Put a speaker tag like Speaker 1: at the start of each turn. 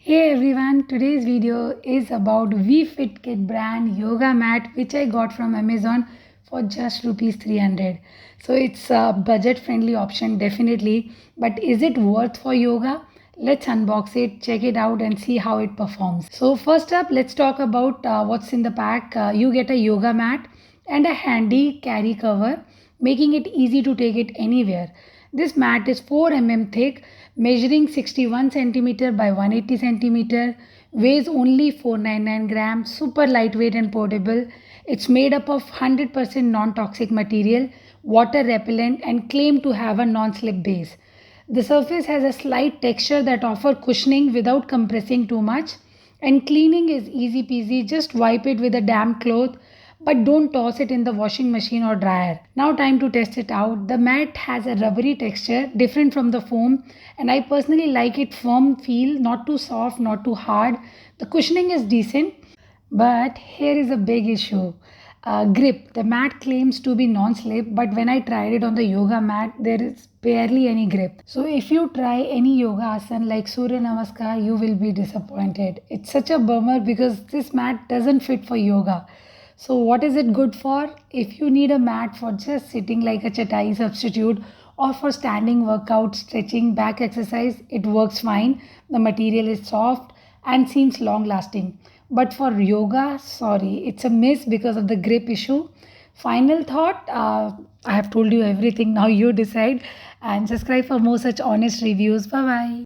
Speaker 1: Hey everyone, today's video is about Vifitkit brand yoga mat which I got from Amazon for just rupees 300. So it's a budget friendly option definitely, but is it worth for yoga? Let's unbox it, check it out and see how it performs. So first up, let's talk about what's in the pack. You get a yoga mat and a handy carry cover, making it easy to take it anywhere. This mat is 4 mm thick, measuring 61 centimeter by 180 centimeter, weighs only 499 grams, super lightweight and portable. It's made up of 100% non-toxic material, water repellent and claimed to have a non-slip base. The surface has a slight texture that offers cushioning without compressing too much, and cleaning is easy peasy. Just wipe it with a damp cloth, but don't toss it in the washing machine or dryer. Now time to test it out. The mat has a rubbery texture different from the foam, and I personally like it firm feel, not too soft, not too hard. The cushioning is decent, but here is a big issue. Grip. The mat claims to be non-slip, but when I tried it on the yoga mat, there is barely any grip. So if you try any yoga asana like Surya Namaskar, you will be disappointed. It's such a bummer because this mat doesn't fit for yoga. So what is it good for? If you need a mat for just sitting like a chatai substitute or for standing workout, stretching, back exercise, it works fine. The material is soft and seems long lasting. But for yoga, sorry, it's a miss because of the grip issue. Final thought, I have told you everything. Now you decide and subscribe for more such honest reviews. Bye bye.